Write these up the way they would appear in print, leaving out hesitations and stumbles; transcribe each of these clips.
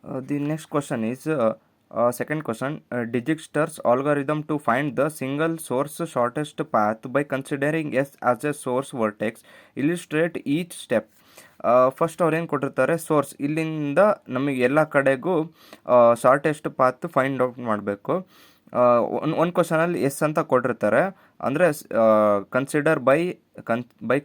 The next question is second question. Dijkstra's algorithm to find the single source shortest path by considering S as a source vertex illustrate each step. First ಅವ್ರು ಏನು ಕೊಟ್ಟಿರ್ತಾರೆ, source ಇಲ್ಲಿಂದ ನಮಗೆ ಎಲ್ಲ ಕಡೆಗೂ shortest path find out ಮಾಡಬೇಕು. ಒಂದು ಕ್ವಶನಲ್ಲಿ S ಅಂತ ಕೊಟ್ಟಿರ್ತಾರೆ, ಅಂದರೆ consider by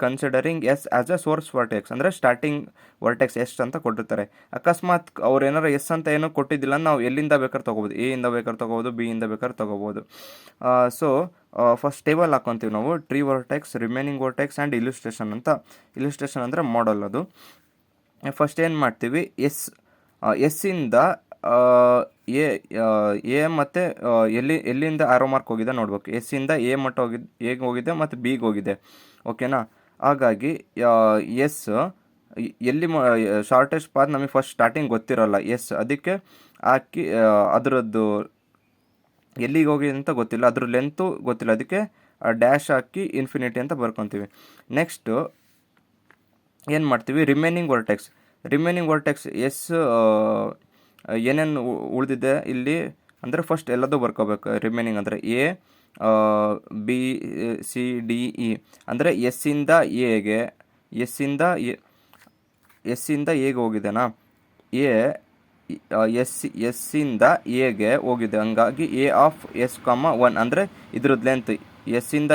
considering S as a source vertex, ಅಂದರೆ ಸ್ಟಾರ್ಟಿಂಗ್ ವರ್ಟೆಕ್ಸ್ ಎಷ್ಟು ಅಂತ ಕೊಟ್ಟಿರ್ತಾರೆ. ಅಕಸ್ಮಾತ್ ಅವ್ರು ಏನಾರು ಎಸ್ ಅಂತ ಏನೋ ಕೊಟ್ಟಿದ್ದಿಲ್ಲ, ನಾವು ಎಲ್ಲಿಂದ ಬೇಕಾದ್ರೆ ತೊಗೋಬೋದು, ಎ ಇಂದ ಬೇಕಾದ್ರೆ ತೊಗೋಬೋದು, ಬಿ ಇಂದ ಬೇಕಾದ್ರೆ ತೊಗೋಬೋದು. ಸೊ ಫಸ್ಟ್ ಟೇಬಲ್ ಹಾಕೊತೀವಿ ನಾವು, tree vertex, remaining vertex and illustration ಅಂತ. ಇಲಿಸ್ಟ್ರೇಷನ್ ಅಂದರೆ ಮಾಡಲ್ ಅದು. ಫಸ್ಟ್ ಏನು ಮಾಡ್ತೀವಿ, ಎಸ್ಸಿಂದ ಎ ಮತ್ತು ಎಲ್ಲಿಂದ ಆರೋ ಮಾರ್ಕ್ ಹೋಗಿದೆ ನೋಡ್ಬೇಕು. ಎಸ್ಸಿಂದ ಎ ಮಟ್ಟ ಎಗೆ ಹೋಗಿದೆ ಮತ್ತು ಬಿಗೆ ಹೋಗಿದೆ, ಓಕೆನಾ. ಹಾಗಾಗಿ ಎಸ್ ಎಲ್ಲಿ ಶಾರ್ಟೆಸ್ಟ್ ಪಾತ್ ನಮಗೆ ಫಸ್ಟ್ ಸ್ಟಾರ್ಟಿಂಗ್ ಗೊತ್ತಿರೋಲ್ಲ ಎಸ್, ಅದಕ್ಕೆ ಹಾಕಿ ಅದರದ್ದು ಎಲ್ಲಿಗೆ ಹೋಗಿದೆ ಅಂತ ಗೊತ್ತಿಲ್ಲ, ಅದ್ರ ಲೆಂತು ಗೊತ್ತಿಲ್ಲ, ಅದಕ್ಕೆ ಡ್ಯಾಶ್ ಹಾಕಿ ಇನ್ಫಿನಿಟಿ ಅಂತ ಬರ್ಕೊತೀವಿ. ನೆಕ್ಸ್ಟು ಏನು ಮಾಡ್ತೀವಿ, ರಿಮೈನಿಂಗ್ ವರ್ಟೆಕ್ಸ್ ಎಸ್ ಏನೇನು ಉಳಿದಿದೆ ಇಲ್ಲಿ ಅಂದರೆ ಫಸ್ಟ್ ಎಲ್ಲದೂ ಬರ್ಕೋಬೇಕು. ರಿಮೈನಿಂಗ್ ಅಂದರೆ A, B, C, D, E ಅಂದರೆ ಎಸ್ಸಿಂದ ಎಗೆ ಹೋಗಿದೆನಾ, ಎಸ್ಸಿಂದ ಎಗೆ ಹೋಗಿದೆ. ಹಂಗಾಗಿ ಎ ಆಫ್ ಎಸ್ ಕಾಮ 1 ಅಂದರೆ ಇದ್ರದ್ದು ಲೆಂತ್ ಎಸ್ಸಿಂದ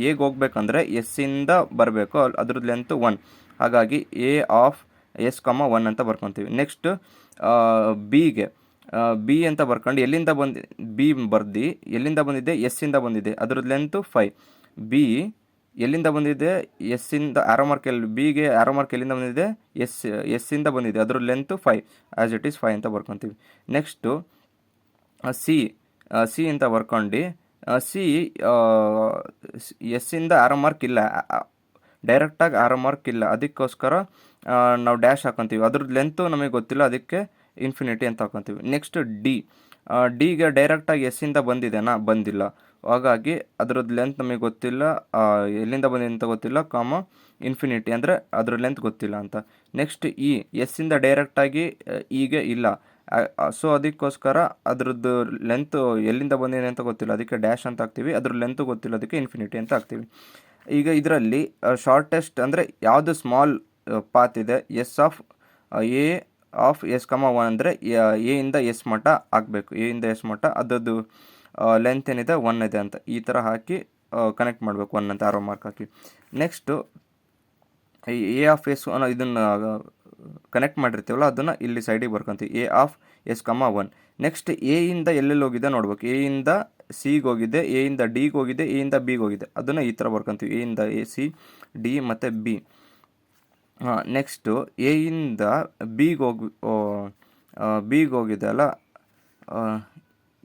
ಎಗೆ ಹೋಗ್ಬೇಕಂದ್ರೆ ಎಸ್ಸಿಂದ ಬರಬೇಕು, ಅದ್ರದ್ದು ಲೆಂತ್ 1. ಹಾಗಾಗಿ ಎ ಆಫ್ ಎಸ್ ಕಾಮ 1 ಅಂತ ಬರ್ಕೊತೀವಿ. ನೆಕ್ಸ್ಟ್ ಬಿ ಅಂತ ಬರ್ಕೊಂಡು ಎಲ್ಲಿಂದ ಎಲ್ಲಿಂದ ಬಂದಿದೆ, ಎಸ್ಸಿಂದ ಬಂದಿದೆ, ಅದ್ರದ್ದು ಲೆಂತು 5. ಬಿ ಎಲ್ಲಿಂದ ಬಂದಿದೆ, ಎಸ್ಸಿಂದ ಆರೋ ಮಾರ್ಕ್ ಬಿಗೆ ಆರೋ ಮಾರ್ಕ್ ಎಲ್ಲಿಂದ ಬಂದಿದೆ, ಎಸ್ಸಿಂದ ಬಂದಿದೆ, ಅದ್ರ ಲೆಂತು 5, ಆ್ಯಸ್ ಇಟ್ ಈಸ್ 5 ಅಂತ ಬರ್ಕೊತೀವಿ. ನೆಕ್ಸ್ಟು ಸಿ ಅಂತ ಬರ್ಕೊಂಡು ಸಿ ಎಸ್ಸಿಂದ ಆರೋ ಮಾರ್ಕ್ ಇಲ್ಲ, ಡೈರೆಕ್ಟಾಗಿ ಆರೋ ಮಾರ್ಕ್ ಇಲ್ಲ, ಅದಕ್ಕೋಸ್ಕರ ನಾವು ಡ್ಯಾಶ್ ಹಾಕೊತೀವಿ. ಅದ್ರದ್ದು ಲೆಂತು ನಮಗೆ ಗೊತ್ತಿಲ್ಲ, ಅದಕ್ಕೆ ಇನ್ಫಿನಿಟಿ ಅಂತ ಹಾಕೊತೀವಿ. ನೆಕ್ಸ್ಟ್ ಡಿಗೆ ಡೈರೆಕ್ಟಾಗಿ ಎಸ್ಸಿಂದ ಬಂದಿಲ್ಲ, ಹಾಗಾಗಿ ಅದ್ರದ್ದು ಲೆಂತ್ ನಮಗೆ ಗೊತ್ತಿಲ್ಲ, ಎಲ್ಲಿಂದ ಬಂದಿದೆ ಅಂತ ಗೊತ್ತಿಲ್ಲ, ಇನ್ಫಿನಿಟಿ ಅಂದರೆ ಅದ್ರ ಲೆಂತ್ ಗೊತ್ತಿಲ್ಲ ಅಂತ. ನೆಕ್ಸ್ಟ್ ಎಸ್ಸಿಂದ ಡೈರೆಕ್ಟಾಗಿ ಈಗ ಇಲ್ಲ, ಸೊ ಅದಕ್ಕೋಸ್ಕರ ಅದ್ರದ್ದು ಲೆಂತು ಎಲ್ಲಿಂದ ಬಂದಿದೆ ಅಂತ ಗೊತ್ತಿಲ್ಲ, ಅದಕ್ಕೆ ಡ್ಯಾಶ್ ಅಂತ ಹಾಕ್ತೀವಿ. ಅದ್ರ ಲೆಂತು ಗೊತ್ತಿಲ್ಲ, ಅದಕ್ಕೆ ಇನ್ಫಿನಿಟಿ ಅಂತ ಹಾಕ್ತೀವಿ. ಈಗ ಇದರಲ್ಲಿ ಶಾರ್ಟೆಸ್ಟ್ ಅಂದರೆ ಯಾವುದು ಸ್ಮಾಲ್ ಪಾತ್ ಇದೆ, ಎಸ್ ಆಫ್ ಎಸ್ ಕಾಮ 1 ಅಂದರೆ ಎ ಇಂದ ಎಸ್ ಮಟ್ಟ ಹಾಕಬೇಕು. ಎ ಇಂದ ಎಸ್ ಮಟ್ಟ ಅದರದ್ದು ಲೆಂತ್ ಏನಿದೆ 1 ಇದೆ ಅಂತ ಈ ಥರ ಹಾಕಿ ಕನೆಕ್ಟ್ ಮಾಡಬೇಕು, 1 ಅಂತ ಆರೋ ಮಾರ್ಕ್ ಹಾಕಿ. ನೆಕ್ಸ್ಟು ಎ ಆಫ್ ಎಸ್ ಇದನ್ನು ಕನೆಕ್ಟ್ ಮಾಡಿರ್ತೀವಲ್ಲ, ಅದನ್ನು ಇಲ್ಲಿ ಸೈಡಿಗೆ ಬರ್ಕೊತೀವಿ, ಎ ಆಫ್ ಎಸ್ ಕಾಮ 1. ನೆಕ್ಸ್ಟ್ ಎ ಇಂದ ಎಲ್ಲೆಲ್ಲಿ ಹೋಗಿದೆ ನೋಡ್ಬೇಕು, ಎ ಇಂದ ಸಿಗೆ ಹೋಗಿದೆ, ಎ ಇಂದ ಡಿಗೆ ಹೋಗಿದೆ, ಎ ಇಂದ ಬಿಗೆ ಹೋಗಿದೆ, ಅದನ್ನು ಈ ಥರ ಬರ್ಕೊತೀವಿ, ಎ ಇಂದ ಎ, ಸಿ, ಡಿ ಮತ್ತು ಬಿ. ನೆಕ್ಸ್ಟು ಎ ಇಂದ ಬಿಗೆ ಹೋಗಿದೆ ಅಲ್ಲ,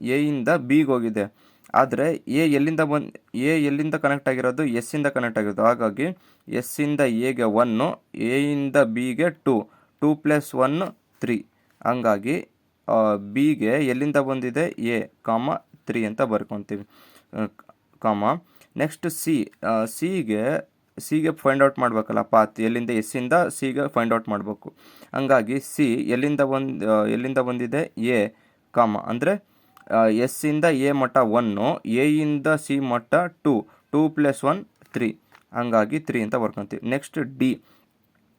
ಎ ಇಂದ ಬಿಗೆ ಹೋಗಿದೆ, ಆದರೆ ಎ ಎಲ್ಲಿಂದ ಕನೆಕ್ಟ್ ಆಗಿರೋದು, ಎಸ್ಸಿಂದ ಕನೆಕ್ಟ್ ಆಗಿರೋದು. ಹಾಗಾಗಿ ಎಸ್ಸಿಂದ ಎಗೆ 1, ಎ ಇಂದ ಬಿಗೆ 2 + 1 3. ಹಂಗಾಗಿ ಬಿಗೆ ಎಲ್ಲಿಂದ ಬಂದಿದೆ, ಎ, 3 ಅಂತ ಬರ್ಕೊತೀವಿ, ನೆಕ್ಸ್ಟ್ ಸಿಗೆ ಫೈಂಡ್ ಔಟ್ ಮಾಡಬೇಕಲ್ಲ ಪಾತ್, ಎಲ್ಲಿಂದ ಎಸ್ಸಿಂದ ಸಿಗೆ ಫೈಂಡ್ ಔಟ್ ಮಾಡಬೇಕು. ಹಂಗಾಗಿ ಸಿ ಎಲ್ಲಿಂದ ಬಂದಿದೆ, ಎ, ಅಂದರೆ ಎಸ್ಸಿಂದ ಎ ಮಟ್ಟ 1, ಎ ಇಂದ ಸಿ ಮಟ್ಟ 2 + 1 3. ಹಂಗಾಗಿ 3 ಅಂತ ಬರ್ಕೊತೀವಿ. ನೆಕ್ಸ್ಟ್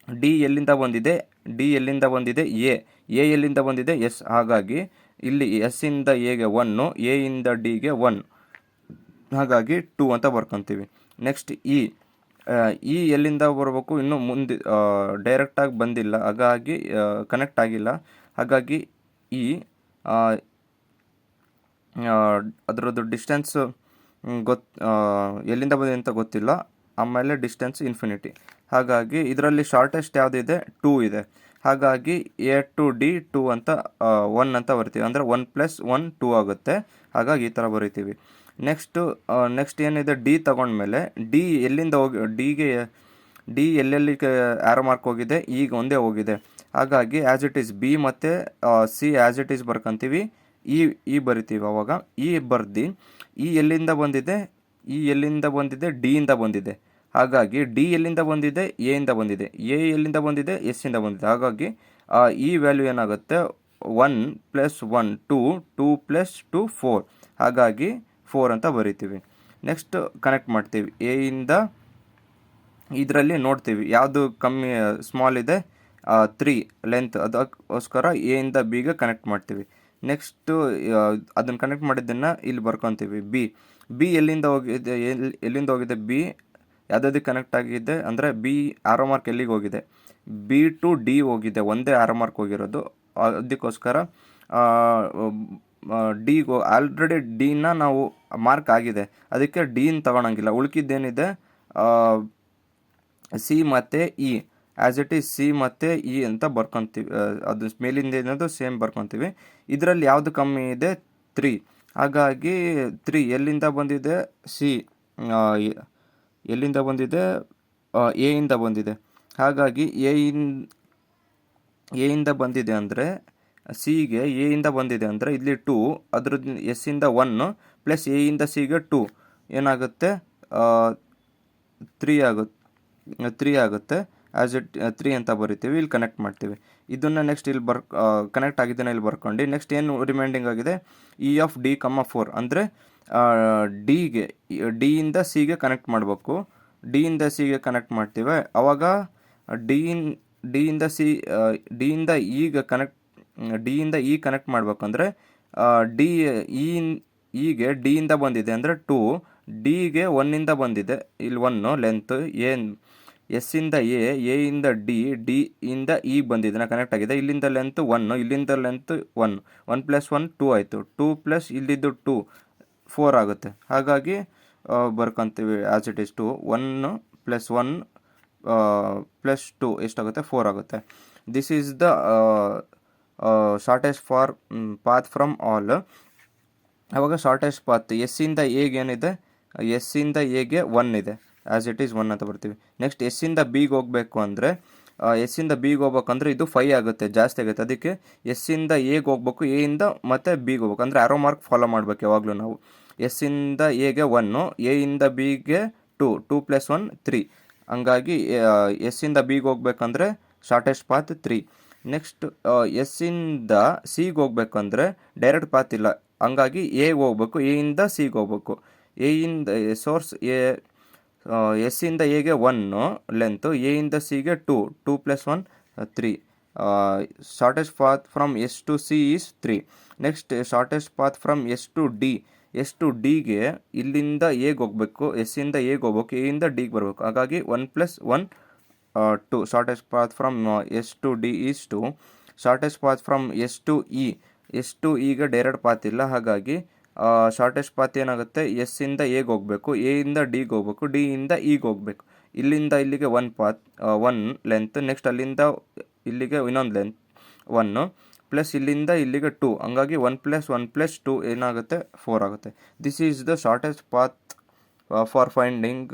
ಡಿ ಎಲ್ಲಿಂದ ಬಂದಿದೆ, ಎ ಎಲ್ಲಿಂದ ಬಂದಿದೆ, ಎಸ್. ಹಾಗಾಗಿ ಇಲ್ಲಿ ಎಸ್ಸಿಂದ ಎಗೆ 1, ಎ ಇಂದ ಡಿಗೆ 1, ಹಾಗಾಗಿ 2 ಅಂತ ಬರ್ಕೊತೀವಿ. ನೆಕ್ಸ್ಟ್ ಇ ಎಲ್ಲಿಂದ ಬರಬೇಕು, ಇನ್ನೂ ಮುಂದೆ ಡೈರೆಕ್ಟಾಗಿ ಬಂದಿಲ್ಲ, ಹಾಗಾಗಿ ಕನೆಕ್ಟ್ ಆಗಿಲ್ಲ. ಹಾಗಾಗಿ ಅದರದ್ದು ಡಿಸ್ಟೆನ್ಸ್ ಎಲ್ಲಿಂದ ಬಂದಿದೆ ಅಂತ ಗೊತ್ತಿಲ್ಲ, ಆಮೇಲೆ ಡಿಸ್ಟೆನ್ಸ್ ಇನ್ಫಿನಿಟಿ. ಹಾಗಾಗಿ ಇದರಲ್ಲಿ ಶಾರ್ಟೆಸ್ಟ್ ಯಾವುದಿದೆ, 2 ಇದೆ. ಹಾಗಾಗಿ ಎ ಟು ಡಿ 2 ಅಂತ 1 ಅಂತ ಬರ್ತೀವಿ, ಅಂದರೆ 1 + 1 2 ಆಗುತ್ತೆ. ಹಾಗಾಗಿ ಈ ಥರ ಬರೀತೀವಿ. ನೆಕ್ಸ್ಟ್ ಏನಿದೆ, ಡಿ ತಗೊಂಡ್ಮೇಲೆ ಡಿ ಎಲ್ಲಿಂದ ಡಿ ಎಲ್ಲೆಲ್ಲಿ ಆರೋ ಮಾರ್ಕ್ ಹೋಗಿದೆ, ಈಗ ಒಂದೇ ಹೋಗಿದೆ. ಹಾಗಾಗಿ ಆ್ಯಸ್ ಇಟ್ ಈಸ್ ಬಿ ಮತ್ತು ಸಿ ಆ್ಯಸ್ ಇಟ್ ಈಸ್ ಬರ್ಕೊತೀವಿ, ಇ ಬರಿತೀವಿ. ಅವಾಗ ಬರ್ದು ಎಲ್ಲಿಂದ ಬಂದಿದೆ, ಡಿ ಇಂದ ಬಂದಿದೆ. ಹಾಗಾಗಿ ಡಿ ಎಲ್ಲಿಂದ ಬಂದಿದೆ, ಎ ಇಂದ ಬಂದಿದೆ, ಎ ಎಲ್ಲಿಂದ ಬಂದಿದೆ, ಎಸ್ ಇಂದ ಬಂದಿದೆ. ಹಾಗಾಗಿ ಈ ವ್ಯಾಲ್ಯೂ ಏನಾಗುತ್ತೆ, 1 ಪ್ಲಸ್ 1 2, 2 ಪ್ಲಸ್ 2 4, ಹಾಗಾಗಿ 4 ಅಂತ ಬರಿತೀವಿ. ನೆಕ್ಸ್ಟ್ ಕನೆಕ್ಟ್ ಮಾಡ್ತೀವಿ. ಎ ಇಂದ ಇದರಲ್ಲಿ ನೋಡ್ತೀವಿ ಯಾವುದು ಕಮ್ಮಿ ಸ್ಮಾಲ್ ಇದೆ, 3 ಲೆಂತ್, ಅದಕ್ಕೋಸ್ಕರ ಎ ಇಂದ ಬಿಗೆ ಕನೆಕ್ಟ್ ಮಾಡ್ತೀವಿ. ನೆಕ್ಸ್ಟು ಅದನ್ನು ಕನೆಕ್ಟ್ ಮಾಡಿದ್ದನ್ನು ಇಲ್ಲಿ ಬರ್ಕೊತೀವಿ. ಬಿ ಎಲ್ಲಿಂದ ಹೋಗಿದೆ ಬಿ ಯಾವುದಕ್ಕೆ ಕನೆಕ್ಟ್ ಆಗಿದೆ ಅಂದರೆ ಬಿ ಆರೋ ಮಾರ್ಕ್ ಎಲ್ಲಿಗೆ ಹೋಗಿದೆ, ಬಿ ಟು ಡಿ ಹೋಗಿದೆ, ಒಂದೇ ಆರೋ ಮಾರ್ಕ್ ಹೋಗಿರೋದು. ಅದಕ್ಕೋಸ್ಕರ ಡಿಗೆ ಆಲ್ರೆಡಿ ಡಿನ ನಾವು ಮಾರ್ಕ್ ಆಗಿದೆ, ಅದಕ್ಕೆ ಡಿನ ತಗೊಳಂಗಿಲ್ಲ. ಉಳ್ಕಿದ್ದೇನಿದೆ ಸಿ ಮತ್ತು E, as it is C ಮತ್ತು ಇ ಅಂತ ಬರ್ಕೊತೀವಿ. ಅದು ಮೇಲಿಂದ ಏನದು ಸೇಮ್ ಬರ್ಕೊತೀವಿ. ಇದರಲ್ಲಿ ಯಾವುದು ಕಮ್ಮಿ ಇದೆ 3, ಹಾಗಾಗಿ 3 ಎಲ್ಲಿಂದ ಬಂದಿದೆ, ಸಿ ಎಲ್ಲಿಂದ ಬಂದಿದೆ, ಎ ಇಂದ ಬಂದಿದೆ. ಹಾಗಾಗಿ ಎ ಇಂದ ಬಂದಿದೆ ಅಂದರೆ ಸಿಗೆ ಎ ಇಂದ ಬಂದಿದೆ ಅಂದರೆ ಇಲ್ಲಿ 2, ಅದ್ರದ್ದು ಎಸ್ ಇಂದ 1 ಪ್ಲಸ್ ಎ ಇಂದ ಸಿಗೆ 2 ಏನಾಗುತ್ತೆ 3 ಆಗುತ್ತೆ. ಆ್ಯಸ್ ಇಟ್ 3 ಅಂತ ಬರಿತೀವಿ. ಇಲ್ಲಿ ಕನೆಕ್ಟ್ ಮಾಡ್ತೀವಿ. ಇದನ್ನು ನೆಕ್ಸ್ಟ್ ಇಲ್ಲಿ ಕನೆಕ್ಟ್ ಆಗಿದ್ದನ್ನು ಇಲ್ಲಿ ಬರ್ಕೊಂಡು ನೆಕ್ಸ್ಟ್ ಏನು ರಿಮೈಂಡಿಂಗ್ ಆಗಿದೆ, ಇ ಆಫ್ ಡಿ, 4 ಅಂದರೆ ಡಿ ಇಂದ ಸಿಗೆ ಕನೆಕ್ಟ್ ಮಾಡಬೇಕು. ಡಿ ಇಂದ ಸಿಗೆ ಕನೆಕ್ಟ್ ಮಾಡ್ತೀವಿ. ಆವಾಗ ಡಿ ಇಂದ ಇ ಕನೆಕ್ಟ್ ಮಾಡಬೇಕಂದ್ರೆ ಇಗೆ ಡಿ ಇಂದ ಬಂದಿದೆ ಅಂದರೆ 2, ಡಿಗೆ 1 ಇಂದ ಬಂದಿದೆ, ಇಲ್ಲಿ 1 ಲೆಂತ್, ಎಸ್ ಇಂದ ಎ ಇಂದ ಡಿ ಇಂದ ಇ ಬಂದಿದೆ, ಕನೆಕ್ಟ್ ಆಗಿದೆ. ಇಲ್ಲಿಂದ ಲೆಂತ್ 1, ಇಲ್ಲಿಂದ ಲೆಂತ್ 1, 1 ಪ್ಲಸ್ 1 2 ಆಯಿತು. 2 ಪ್ಲಸ್ ಇಲ್ಲಿದ್ದು 2 4 ಆಗುತ್ತೆ. ಹಾಗಾಗಿ ಬರ್ಕೊತೀವಿ as it is 2, 1 plus 1 plus 2 ಎಷ್ಟಾಗುತ್ತೆ 4 ಆಗುತ್ತೆ. This is the shortest path from all. ಆವಾಗ ಶಾರ್ಟೆಸ್ಟ್ ಪಾತ್ ಎಸ್ ಇಂದ ಎಗೆ ಏನಿದೆ, ಎಸ್ ಇಂದ ಎಗೆ 1 ಇದೆ, ಆ್ಯಸ್ ಇಟ್ ಈಸ್ 1 ಅಂತ ಬರ್ತೀವಿ. ನೆಕ್ಸ್ಟ್ ಎಸ್ ಇಂದ ಬಿಗೆ ಹೋಗಬೇಕು ಅಂದರೆ ಎಸ್ ಇಂದ ಬಿಗೆ ಹೋಗ್ಬೇಕಂದ್ರೆ ಇದು 5 ಆಗುತ್ತೆ, ಜಾಸ್ತಿ ಆಗುತ್ತೆ. ಅದಕ್ಕೆ ಎಸ್ ಇಂದ ಎಗೆ ಹೋಗ್ಬೇಕು, ಎ ಇಂದ ಮತ್ತು ಬಿಗೆ ಹೋಗ್ಬೇಕು ಅಂದರೆ ಆರೋ ಮಾರ್ಕ್ ಫಾಲೋ ಮಾಡಬೇಕು ಯಾವಾಗಲೂ ನಾವು. ಎಸ್ ಇಂದ ಎಗೆ 1, ಎ ಇಂದ ಬಿಗೆ 2, 2 ಪ್ಲಸ್ 1 3, ಹಂಗಾಗಿ ಎಸ್ ಇಂದ ಬಿಗೆ ಹೋಗ್ಬೇಕಂದ್ರೆ ಶಾರ್ಟೆಸ್ಟ್ ಪಾತ್ 3. ನೆಕ್ಸ್ಟ್ ಎಸ್ ಇಂದ ಸಿಗೆ ಹೋಗ್ಬೇಕಂದ್ರೆ ಡೈರೆಕ್ಟ್ ಪಾತ್ ಇಲ್ಲ, ಹಂಗಾಗಿ ಎಗೆ ಹೋಗ್ಬೇಕು, ಎ ಇಂದ ಸಿಗೆ ಹೋಗ್ಬೇಕು. ಎ ಇಂದ ಸೋರ್ಸ್ ಎಸ್ ಇಂದ ಎಗೆ 1 ಲೆಂತು, ಎ ಇಂದ ಸಿಗೆ 2, 2 plus 1 3. Shortest path from S to C is 3. Next shortest path from S to ಡಿಗೆ ಇಲ್ಲಿಂದ ಎಗೆ ಹೋಗಬೇಕು, ಎಸ್ ಇಂದ ಎಗೆ ಹೋಗ್ಬೇಕು, ಎ ಇಂದ ಡಿಗೆ ಬರಬೇಕು, ಹಾಗಾಗಿ 1 plus 1 2. Shortest path from S to D is 2. Shortest path from S to ಇಗೆ ಡೈರೆಕ್ಟ್ ಪಾತ್ ಇಲ್ಲ, ಹಾಗಾಗಿ ಶಾರ್ಟೆಸ್ಟ್ ಪಾತ್ ಏನಾಗುತ್ತೆ, ಎಸ್ ಇಂದ ಎಗೆ ಹೋಗಬೇಕು, ಎ ಇಂದ ಡಿಗೆ ಹೋಗ್ಬೇಕು, ಡಿ ಇಂದ ಇಗೆ ಹೋಗಬೇಕು. ಇಲ್ಲಿಂದ ಇಲ್ಲಿಗೆ 1 ಪಾತ್ 1 ಲೆಂತ್, ನೆಕ್ಸ್ಟ್ ಅಲ್ಲಿಂದ ಇಲ್ಲಿಗೆ ಇನ್ನೊಂದು ಲೆಂತ್ 1 ಪ್ಲಸ್ ಇಲ್ಲಿಂದ ಇಲ್ಲಿಗೆ 2, ಹಂಗಾಗಿ 1 ಪ್ಲಸ್ 1 ಪ್ಲಸ್ 2 ಏನಾಗುತ್ತೆ 4 ಆಗುತ್ತೆ. This is the shortest path for finding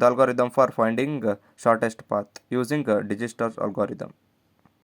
the algorithm for finding shortest path using Dijkstra's algorithm.